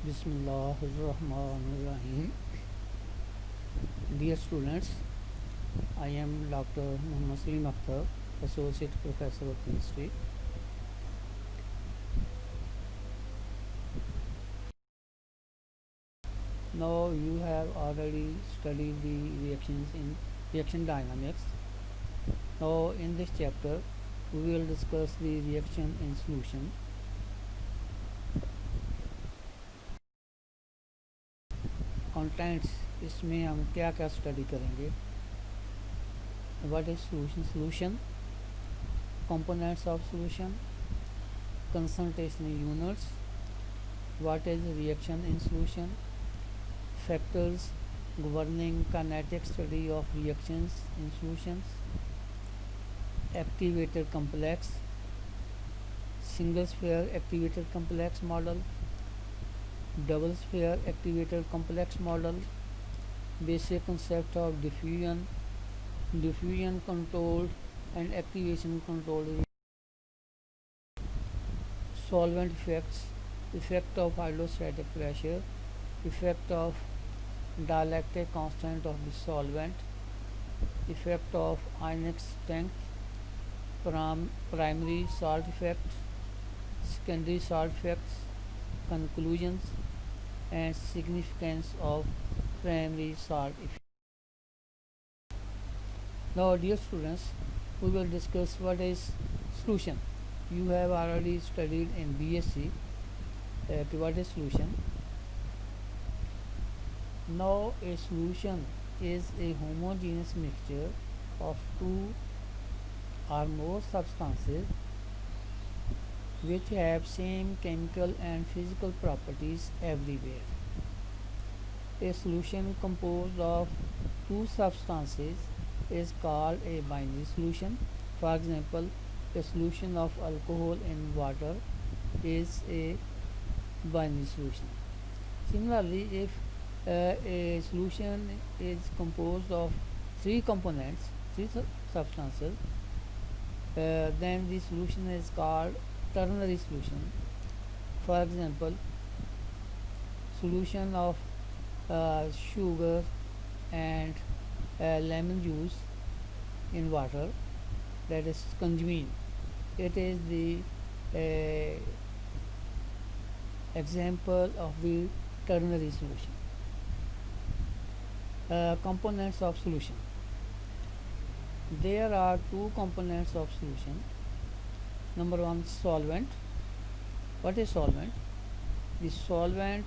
Bismillahirrahmanirrahim. Dear students, I am Dr. Muhammad Salim Akhtar, Associate Professor of Chemistry. Now you have already studied the reactions in reaction dynamics. Now in this chapter we will discuss the reaction in solution. Contents इसमें हम क्या क्या study करेंगे. What is solution, components of solution, concentration units, what is reaction in solution, factors governing kinetic study of reactions in solutions, activator complex, single sphere activator complex model, double sphere activator complex model, basic concept of diffusion controlled and activation controlled, solvent effects, effect of hydrostatic pressure, effect of dielectric constant of the solvent, effect of ionic strength, primary salt effects, secondary salt effects, conclusions and significance of primary salt effect. Now dear students, we will discuss what is solution. You have already studied in BSc what is solution. Now a solution is a homogeneous mixture of two or more substances which have same chemical and physical properties everywhere. A solution composed of two substances is called a binary solution. For example, a solution of alcohol in water is a binary solution. Similarly, if a solution is composed of three components, three substances, then the solution is called ternary solution. For example, solution of sugar and lemon juice in water, that is congeal. It is the example of the ternary solution. Components of solution. There are two components of solution. Number one, solvent. What is solvent? The solvent,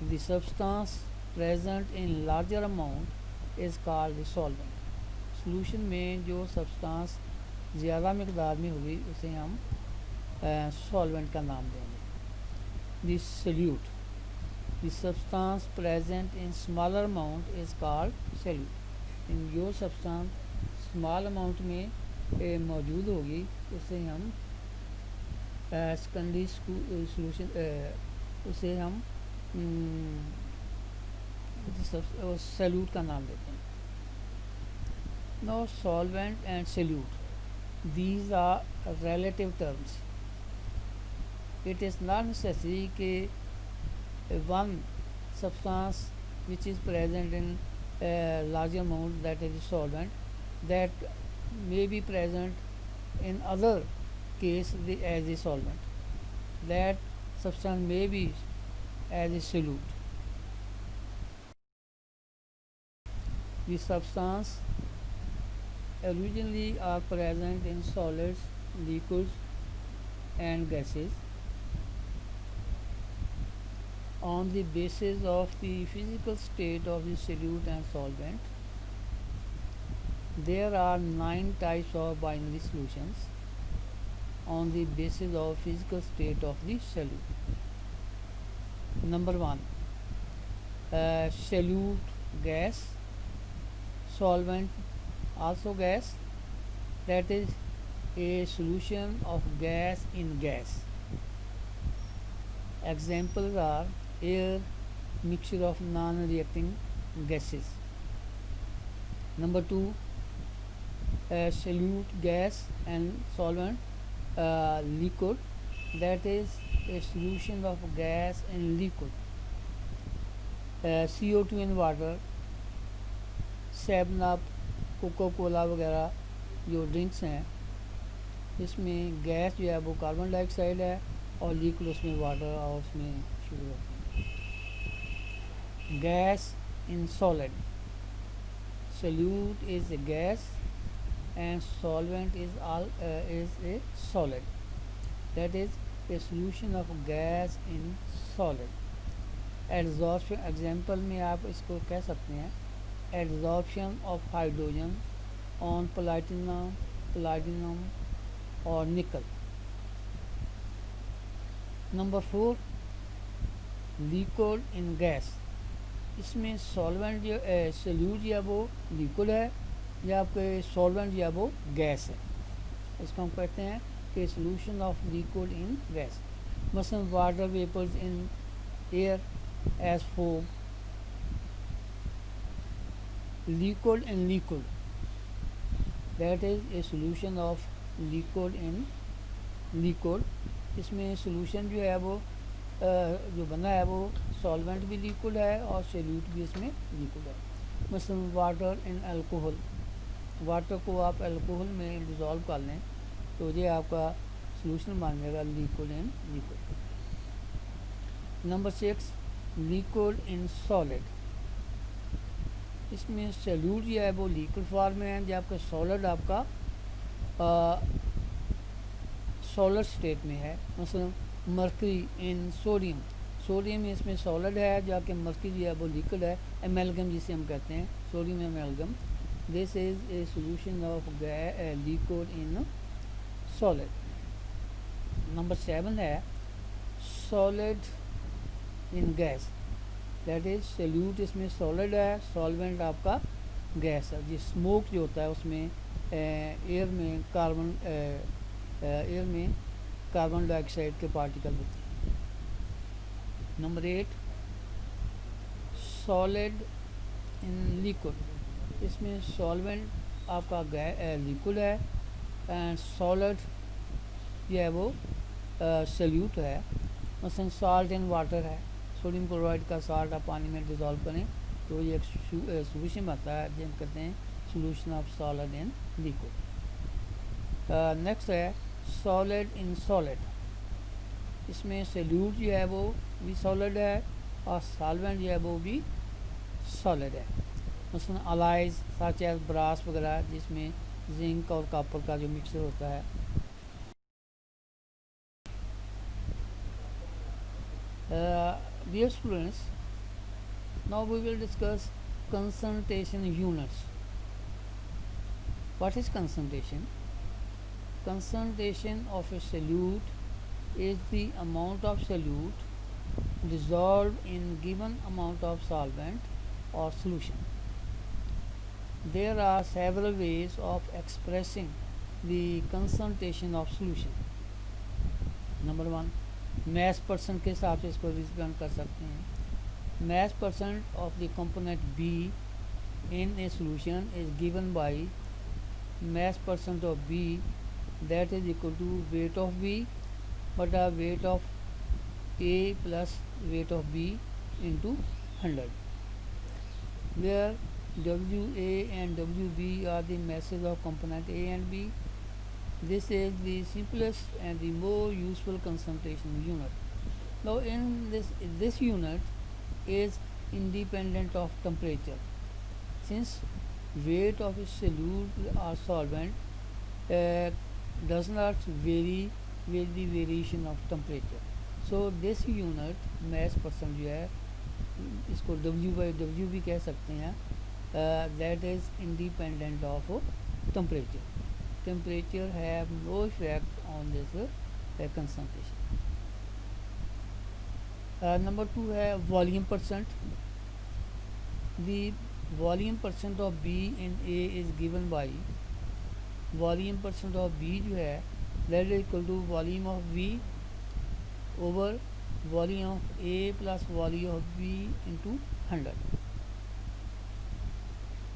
the substance present in larger amount is called the solvent. Solution में जो substance ज़्यादा मकदार में होगी उसे हम solvent का नाम देंगे. The solute, the substance present in smaller amount is called solute. जो सब्सटेंस स्मॉल अमाउंट में मौजूद होगी उसे हम सेकेंडरी सॉल्यूशन, उसे हम सल्यूट का नाम देते हैं. Now solvent and solute, these are relative terms. It is not necessary that one substance which is present in a large amount, that is solvent, that may be present in other case as a solvent. That substance may be as a solute. The substance originally are present in solids, liquids and gases. On the basis of the physical state of the solute and solvent, there are 9 types of binary solutions on the basis of physical state of the solute. Number 1, solute gas, solvent also gas, that is a solution of gas in gas. Examples are air, mixture of non-reacting gases. Number 2, solute gas and solvent liquid. that is a solution of gas and liquid, CO2 in water, seven up, coca cola वगैरह जो drinks हैं, इसमें gas जो है वो carbon dioxide है और liquid उसमें वाटर और उसमें शुगर होती है। Gas in solid, solute is a gas and solvent is a solid, that is a solution of gas in solid. Adsorption, example में आप इसको कह सकते हैं adsorption of hydrogen on platinum और निकल। नंबर 4, लिक्विड इन गैस, इसमें solvent जो सोल्यूट या वो लिक्विड है या आपके सॉल्वेंट या वो गैस है, इसको हम कहते हैं कि solution of liquid in gas. मसलन water vapours in air as foam, liquid in liquid, that is a solution of liquid in liquid। इसमें solution जो है वो जो बना है वो सॉल्वेंट भी लिक्विड है और सोल्यूट भी इसमें लिक्विड है। मसलन वाटर इन अल्कोहल, वाटर को आप अल्कोहल में डिज़ोल्व कर लें तो ये आपका सॉल्यूशन बन जाएगा liquid in liquid. Number 6, liquid in solid, इसमें सोल्यूट जो है वो लिक्विड फॉर्म में है, जबकि सॉलिड आपका सॉलिड स्टेट में है। मसलन मर्करी इन सोडियम, सोडियम इसमें सॉलिड है जबकि मर्करी जो है वो लिक्विड है, एमेलगम जिसे हम कहते हैं, sodium एमेलगम। This is a solution of liquid in solid. Number 7 है solid in gas, that is solute इसमें सॉलिड है, सॉल्वेंट आपका गैस है। जिस स्मोक जो होता है उसमें एयर में कार्बन डाइऑक्साइड के पार्टिकल होते हैं। नंबर 8, सॉलिड इन लिक्विड, इसमें सॉल्वेंट आपका लिक्विड है एंड सॉलिड जो है वो सोल्यूट है। मसलन साल्ट इन वाटर है, सोडियम क्लोराइड का साल्ट आप पानी में डिज़ोल्व करें तो ये एक सोल्यूशन आता है जिसे हम कहते हैं solution of solid in liquid. Next है सॉलिड इन सॉलिड, इसमें सोल्यूट जो है वो भी सॉलिड है और सॉल्वेंट जो है वो भी सॉलिड है। मसलन अलाइज सच एज ब्रास वगैरह जिसमें जिंक और कॉपर का जो मिक्सचर होता है। Dear students, now we will discuss concentration units. What is concentration? Concentration of a solute is the amount of solute dissolved in given amount of solvent or solution. There are several ways of expressing the concentration of solution. Number 1, mass percent के हिसाब से इसको represent कर सकते हैं। mass percent of the component B in a solution is given by mass percent of B, that is equal to weight of B बटा weight of A plus weight of B into 100, where WA and WB are the masses of component A and B. This is the simplest and the more useful concentration unit. Now in this unit is independent of temperature, since weight of a solute or solvent does not vary with the variation of temperature. So this unit mass percent जो है इसको W/W भी कह सकते हैं, that is independent of temperature. Temperature have no effect on this concentration. Number 2 है volume percent. The volume percent of B in A is given by volume percent of B जो है that is equal to volume of V over volume of A plus volume of B into 100,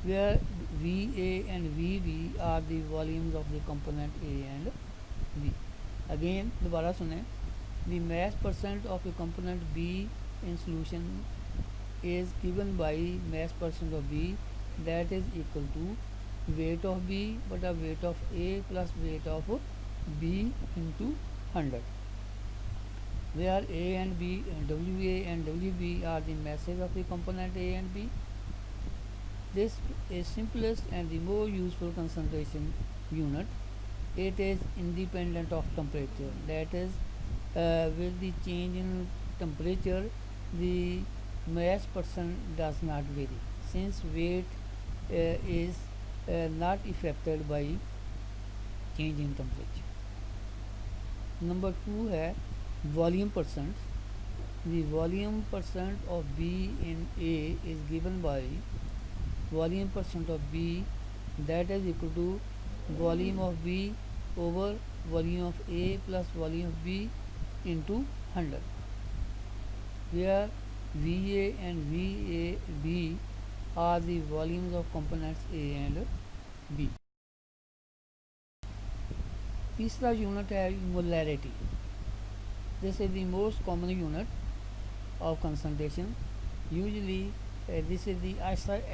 where VA and VB are the volumes of the component A and B. Again दोबारा सुने, the mass percent of a component B in solution is given by mass percent of B, that is equal to weight of B बटा weight of A plus weight of B into 100, where A and B, WA and WB are the masses of the component A and B. This is simplest and the more useful concentration unit. It is independent of temperature, that is with the change in temperature the mass percent does not vary, since weight is not affected by change in temperature. Number 2 है volume percent. The volume percent of B in A is given by volume percent of B, that is equal to volume of B over volume of A plus volume of B into 100, where VA and VAB are the volumes of components A and B. तीसरा unit है molarity. This is the most common unit of concentration. Usually this is the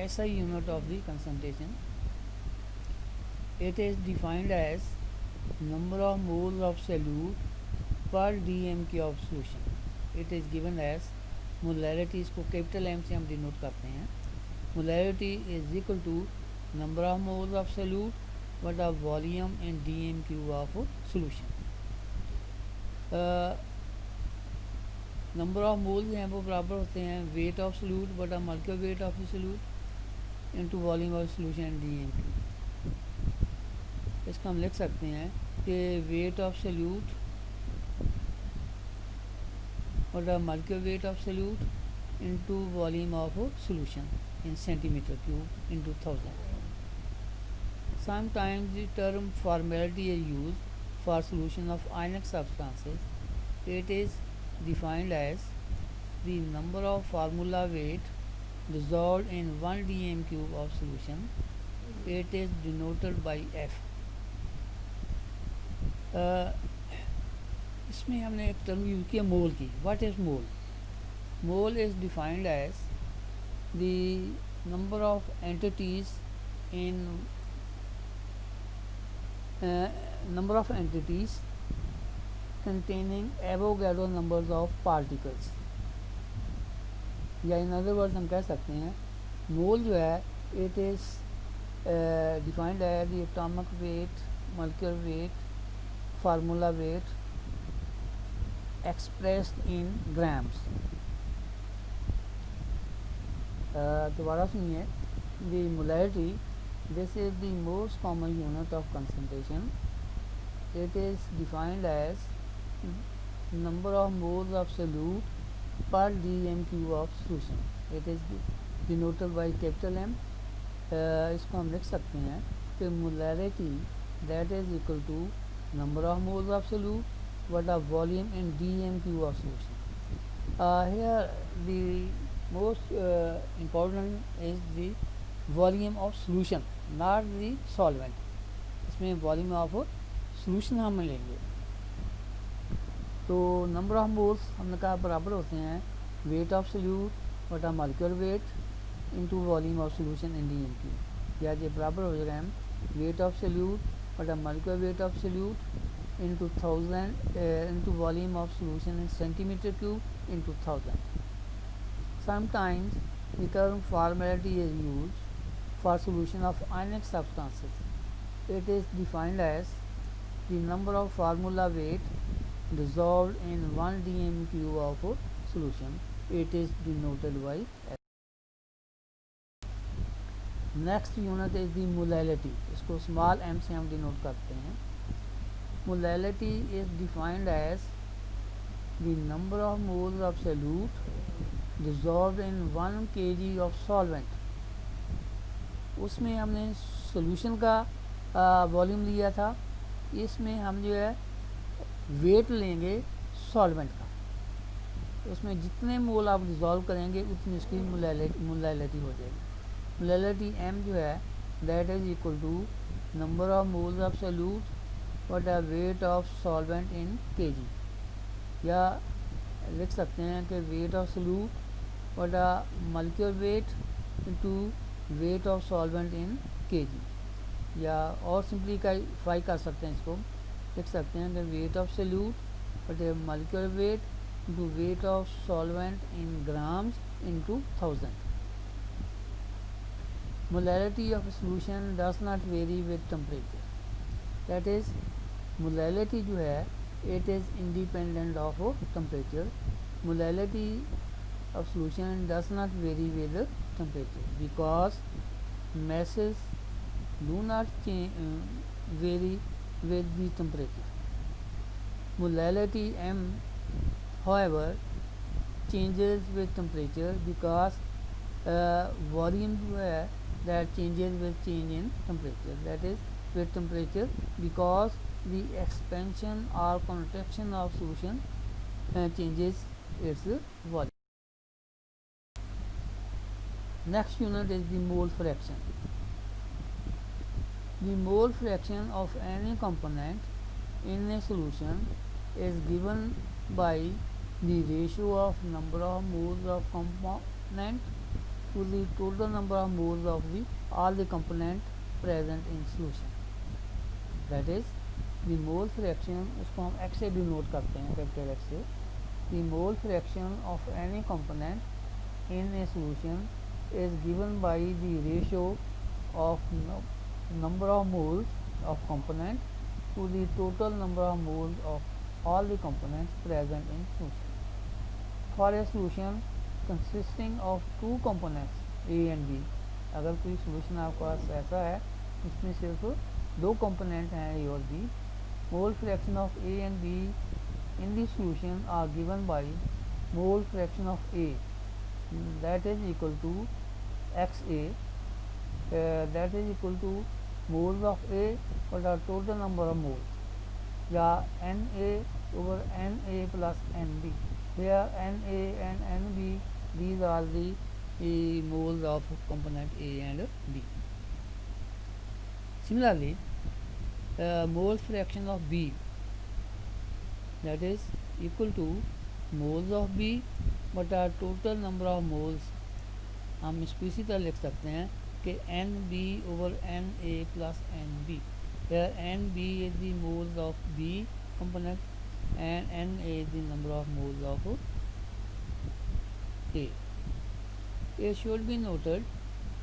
SI unit of the concentration. It is defined as number of moles of solute per dmk of solution. It is given as molarity, इसको capital M से हम denote करते हैं. Molarity is equal to number of moles of solute बटा volume in dmq of solution. Number of moles हैं वो बराबर होते हैं वेट ऑफ सोल्यूट बटा molecular weight of solute into volume of solution DMQ. इसको हम लिख सकते हैं कि वेट ऑफ सोल्यूट बटा molecular weight of solute into volume of solution in centimetre cube into 1000. Sometimes the term formality is used for solution of ionic substances. It is defined as the number of formula weight dissolved in 1 dm cube of solution. It is denoted by F. इसमें हमने एक term use किया mole की. What is mole? Mole is defined as the number of entities in number of entities containing Avogadro numbers of particles. या in other words हम कह सकते हैं मोल जो है it is defined as the atomic weight, molecular weight, formula weight expressed in grams. दोबारा सुनिए, the molarity, this is the most common unit of concentration. It is defined as number of moles of solute per dm cube of solution. It is denoted by capital M. इसको हम लिख सकते हैं कि molarity that is equal to number of moles of solute बटा volume in dm cube of solution. Here the most important is the volume of solution, not the solvent. इसमें volume of solution हम लेंगे. तो number of moles हमने कहा बराबर होते हैं वेट ऑफ सोल्यूट बटा molecular weight into volume of solution in DMQ. या ये बराबर हो जाएगा हम वेट ऑफ सोल्यूट बटा molecular weight of solute into 1000 into volume of solution in centimetre cube into 1000. Sometimes the term formality is used for solution of ionic substances. It is defined as the number of formula weight dissolved in 1 dm cube of solution. It is denoted by S. Next unit is the molality. इसको small m से हम denote करते हैं. Molality is defined as the number of moles of solute dissolved in 1 kg of solvent. उसमें हमने solution का volume लिया था. इसमें हम जो है वेट लेंगे सॉल्वेंट का. उसमें जितने मोल आप डिज़ोल्व करेंगे उतनी उसकी मोलैलिटी हो जाएगी. मोलैलिटी M जो है that is equal to number of moles of solute what the weight of solvent in kg, या लिख सकते हैं कि weight of solute what the molecular weight into weight of solvent in kg, या और simplify कर सकते हैं, इसको लिख सकते हैं कि weight of solute what the molecular weight into weight of solvent in grams into 1000. Molality of a solution does not vary with temperature, that is molality जो है it is independent of temperature. Molality of solution does not vary with temperature because masses do not vary with the temperature. Molality M however changes with temperature because volume जो है that changes with change in temperature, that is with temperature, because the expansion or contraction of solution changes its volume. Next unit is the mole fraction. The mole fraction of any component in a solution is given by the ratio of number of moles of component to the total number of moles of all the component present in solution. That is the mole fraction, उसको हम x से denote करते हैं, capital X से. The mole fraction of any component in a solution is given by the ratio of number of moles of component to the total number of moles of all the components present in solution. For a solution consisting of two components A and B, अगर कोई solution आपके पास ऐसा है उसमें सिर्फ दो component हैं A और B, mole fraction of A and B in the solution are given by mole fraction of A, that is equal to XA, that is equal to moles of A or the total number of moles, या Na over Na plus Nb, where Na and Nb these are the moles of component A and B. Similarly, mole fraction of B, that is equal to moles of B but our total number of moles, हम इसको इसी तरह लिख सकते हैं कि Nb over Na plus Nb, where Nb is the moles of B component and Na is the number of moles of A. It should be noted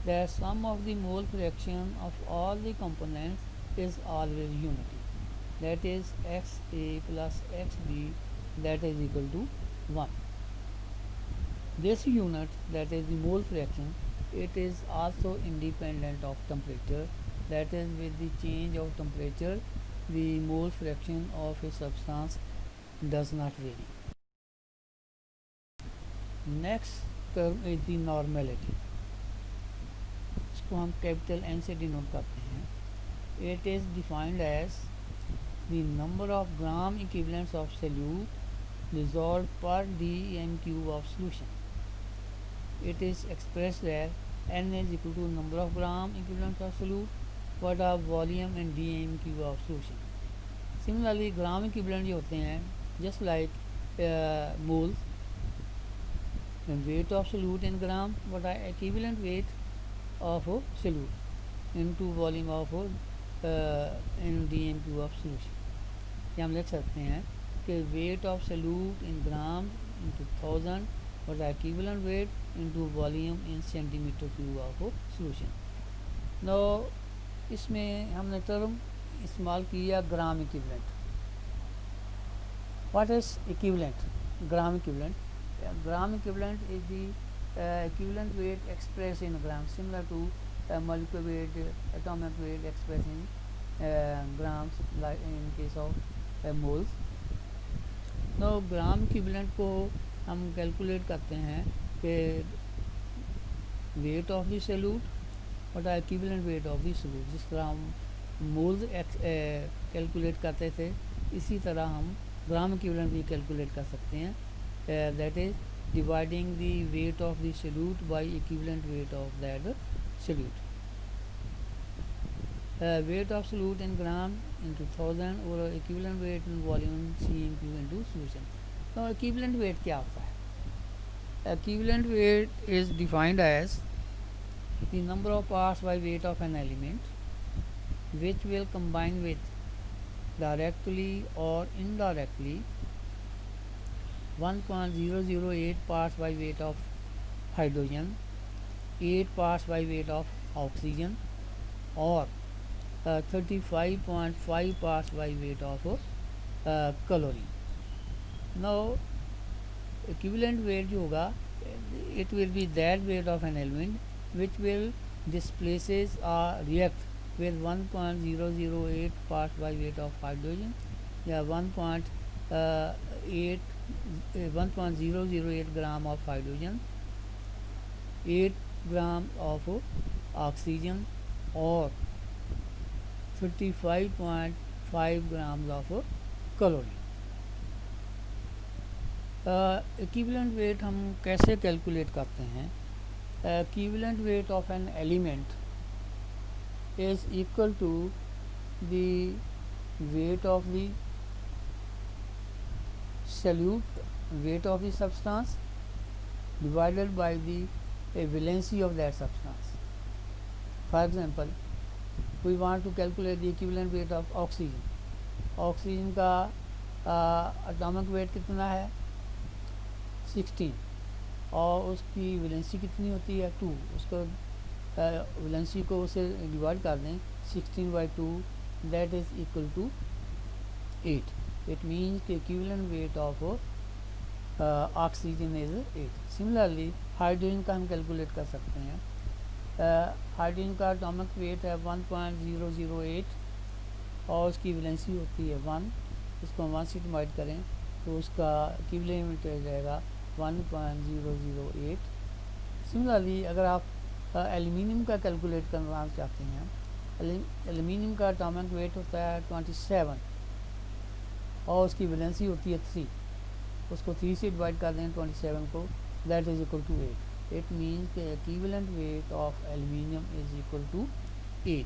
that sum of the mole fraction of all the components is always unity, that is Xa plus Xb, that is equal to 1. This unit, that is the mole fraction, it is also independent of temperature, that is with the change of temperature the mole fraction of a substance does not vary. Next term is the normality. इसको हम capital N से denote करते हैं. It is defined as the number of gram equivalents of solute dissolved per dm cube of solution. It is expressed as N is equal to number of gram equivalents of solute what are volume in dm cube of solution. Similarly, gram equivalent जो होते हैं just like moles, and weight of solute in gram what are equivalent weight of solute into volume of in dm cube of solution. ये हम लिख सकते हैं कि weight of solute in gram into 1000 what are equivalent weight into volume in centimeter cube of solution. Now इसमें हमने term इस्तेमाल किया gram equivalent. What is equivalent? Gram equivalent. Gram equivalent is the equivalent weight expressed in grams, similar to molecular weight, atomic weight expressed in grams, like in case of moles. Now gram equivalent को हम calculate करते हैं कि weight of the solute और equivalent weight of the solute. जिस तरह हम moles calculate करते थे इसी तरह हम ग्राम इक्विवेलेंट भी कैलकुलेट कर सकते हैं. That is dividing the weight of the solute by equivalent weight of that solute. Weight of solute in gram into 1000 और equivalent weight in volume CMQ into solution. Now equivalent weight क्या होता है? Equivalent weight is defined as the number of parts by weight of an element which will combine with directly or indirectly 1.008 parts by weight of hydrogen, 8 parts by weight of oxygen, or 35.5 parts by weight of chlorine. Now equivalent weight जो होगा, it will be that weight of an element which will displaces or react with 1.008 parts by weight of hydrogen या 1.008 gram of hydrogen, 8 gram of oxygen और 35.5 grams of chlorine. Equivalent weight हम कैसे calculate करते हैं? Equivalent weight of an element is equal to the weight of the solute, weight of the substance divided by the valency of that substance. For example, we want to calculate the equivalent weight of oxygen. Oxygen का atomic weight कितना है? 16 और उसकी valency कितनी होती है? 2. उसको valency को उसे डिवाइड कर दें 16/2, that is equal to 8. It means the equivalent weight of oxygen is 8. Similarly, hydrogen का हम कैलकुलेट कर सकते हैं. हाइड्रोजन का एटॉमिक वेट है 1.008 और उसकी वैलेंसी होती है 1. इसको हम 1 से डिवाइड करें तो उसका इक्विवेलेंट हो जाएगा 1.008. सिमिलरली अगर आप एल्यूमिनियम का कैलकुलेट करना चाहते हैं, एल्यूमिनियम का एटॉमिक वेट होता है 27 और उसकी वैलेंसी होती है 3. उसको 3 से डिवाइड कर दें 27 को, that is equal to 8. It means के equivalent weight of aluminium is equal to 8.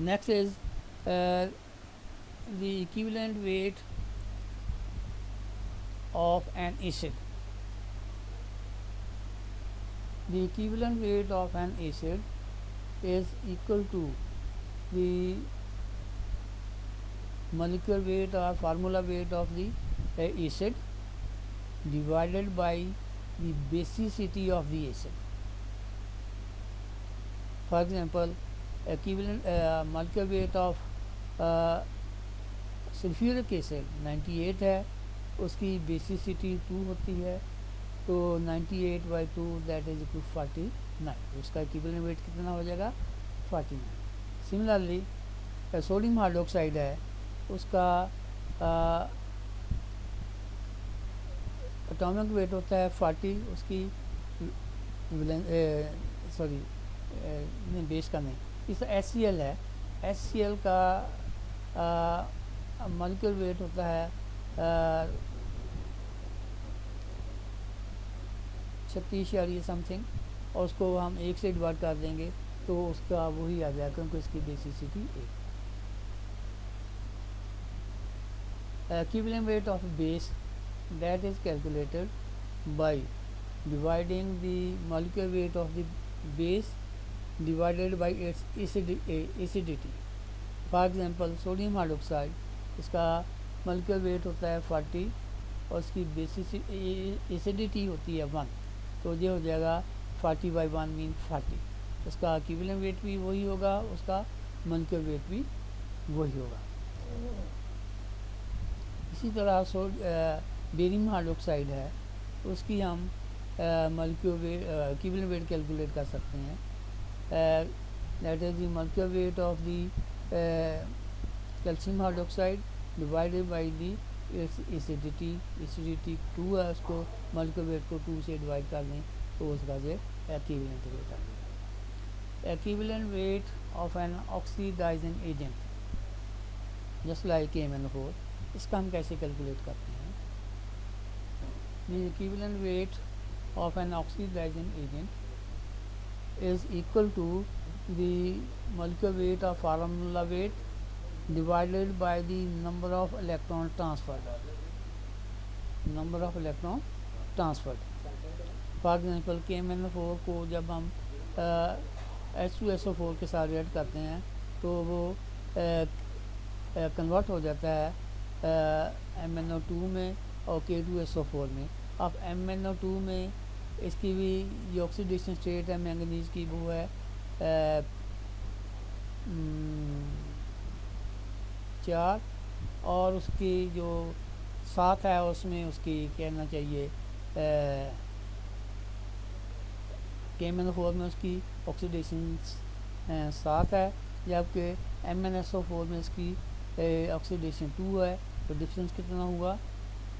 Next is the equivalent weight of an acid. The equivalent weight of an acid is equal to the molecular weight or formula weight of the acid divided by the basicity of the acid. For example, equivalent molecular weight of sulfuric acid 98 है, उसकी basicity 2 होती है, तो 98/2 that is equal 49. उसका equivalent weight कितना हो जाएगा? 49. Similarly sodium hydroxide है, उसका एटॉमिक वेट होता है 40. उसकी नहीं, बेस का नहीं, इस HCl है. HCl का मॉलिक्यूलर वेट होता है 36 समथिंग और उसको हम 1 से डिवाइड कर देंगे तो उसका वही आ जाएगा क्योंकि उसकी basicity 1. Equivalent weight of base that is calculated by dividing the molecular weight of the base divided by it's acidity. For example sodium hydroxide, इसका मॉलिक्यूलर वेट होता है 40 और उसकी एसिडिटी होती है 1, तो ये हो जाएगा 40/1 मीन 40. उसका इक्विवेलेंट वेट भी वही होगा, उसका मॉलिक्यूलर वेट भी वही होगा. इसी तरह बेरियम हाइड्रोक्साइड है, उसकी हम molecular weight equivalent weight calculate कर सकते हैं. That is the molecular weight of the calcium hydroxide divided by the acidity 2 है, उसको मॉलिक्यूलर वेट को 2 से डिवाइड कर दें तो उसका जो इक्विवेलेंट वेट आ जाएगा. Equivalent weight of an oxidising agent just like KMnO4, इसका हम कैसे कैलकुलेट करते हैं? The equivalent weight of an oxidising agent is equal to the molecular weight or formula weight divided by the number of electron transferred. For example KMnO4 को जब हम H2SO4 के साथ रिएक्ट करते हैं तो वो कन्वर्ट हो जाता है MnO2 में और K2SO4 में. अब MnO2 में इसकी भी जो ऑक्सीडेशन स्टेट है मैंगनीज की वो है 4 और उसकी जो साथ है उसमें उसकी कहना चाहिए KMnO4 में उसकी ऑक्सीडेशन 7 है जबकि MnSO4 में इसकी ऑक्सीडेशन 2 है. तो डिफरेंस कितना हुआ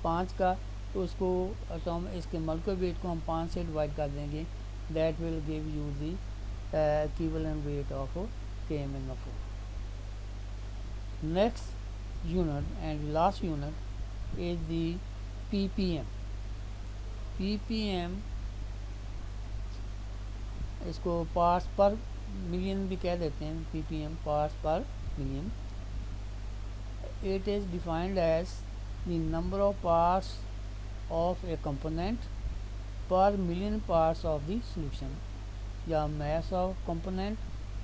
5 का. तो उसको इसके मोलेकुलर वेट को हम 5 से डिवाइड कर देंगे. That will give you the equivalent weight of KMnO4. Next unit and last unit is the ppm. ppm इसको पार्ट्स पर मिलियन भी कह देते हैं. ppm पार्ट्स पर million. It is defined as the number of parts of a component per million parts of the solution. या mass of component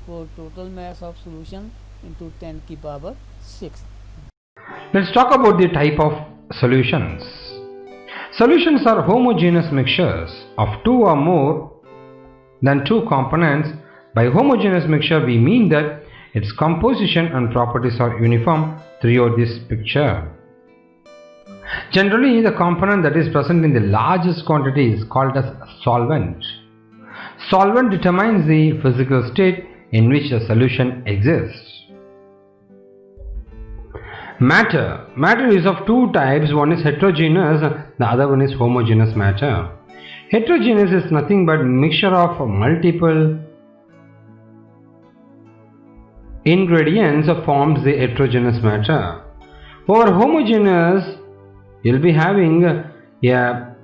for total mass of solution into 10 की power 6. Let's talk about the type of solutions. Solutions are homogeneous mixtures of two or more than two components. By homogeneous mixture we mean that its composition and properties are uniform throughout this picture. Generally, the component that is present in the largest quantity is called as solvent. Solvent determines the physical state in which the solution exists. Matter is of two types. One is heterogeneous, the other one is homogeneous matter. Heterogeneous is nothing but mixture of multiple ingredients forms the heterogeneous matter. Over homogeneous, you'll be having a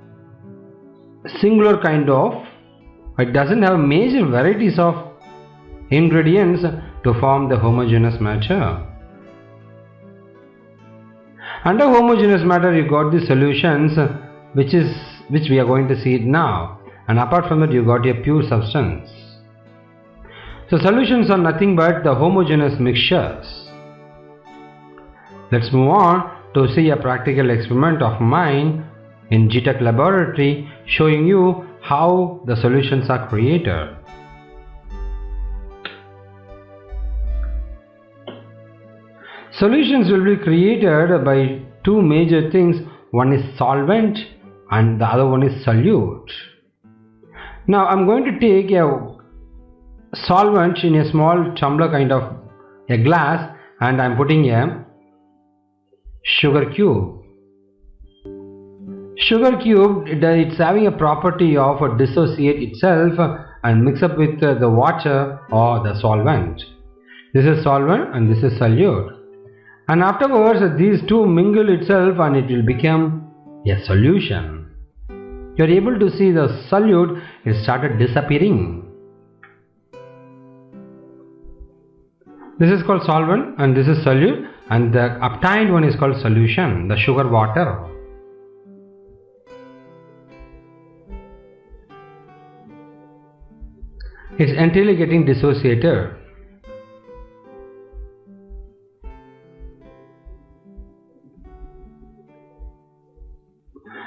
singular kind of, it doesn't have major varieties of ingredients to form the homogeneous matter. Under homogeneous matter you got the solutions which we are going to see it now, and apart from that you got a pure substance. So solutions are nothing but the homogeneous mixtures. Let's move on to see a practical experiment of mine in GTech laboratory showing you how the solutions are created. Solutions will be created by two major things. One is solvent and the other one is solute. Now I'm going to take a solvent in a small tumbler kind of a glass and I'm putting a sugar cube. Sugar cube, it's having a property of dissociate itself and mix up with the water or the solvent. This is solvent and this is solute. And afterwards these two mingle itself and it will become a solution. You are able to see the solute, it started disappearing. This is called solvent and this is solute, and the obtained one is called solution, the sugar water. It's entirely getting dissociated.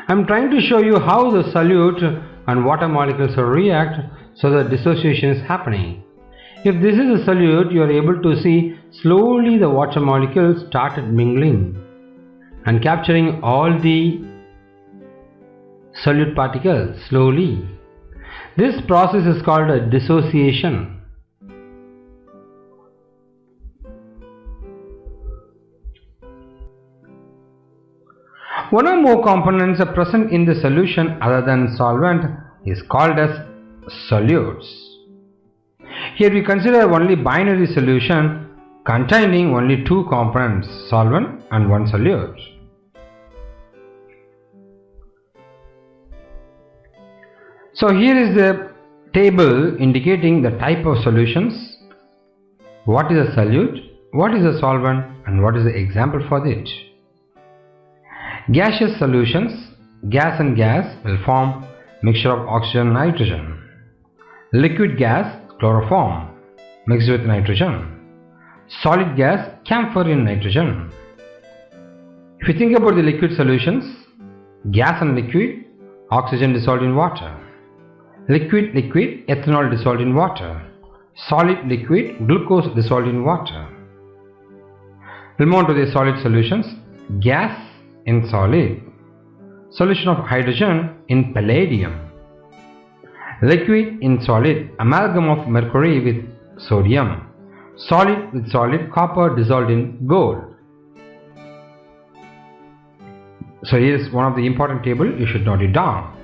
I am trying to show you how the solute and water molecules react, so the dissociation is happening. If this is a solute, you are able to see slowly the water molecules started mingling and capturing all the solute particles slowly. This process is called a dissociation. One or more components are present in the solution other than solvent is called as solutes. Here we consider only binary solution containing only two components, solvent and one solute. So here is the table indicating the type of solutions What is a solute? What is a solvent? And what is the example for it? Gaseous solutions, gas and gas will form mixture of oxygen and nitrogen. Liquid gas, chloroform, mixed with nitrogen. Solid gas, camphor in nitrogen. If you think about the liquid solutions, gas and liquid, oxygen dissolved in water. Liquid, ethanol dissolved in water. Solid, liquid, glucose dissolved in water. We'll move on to the solid solutions. Gas in solid. Solution of hydrogen in palladium. Liquid in solid, amalgam of mercury with sodium. Solid with solid, copper dissolved in gold. So here is one of the important table, you should note it down.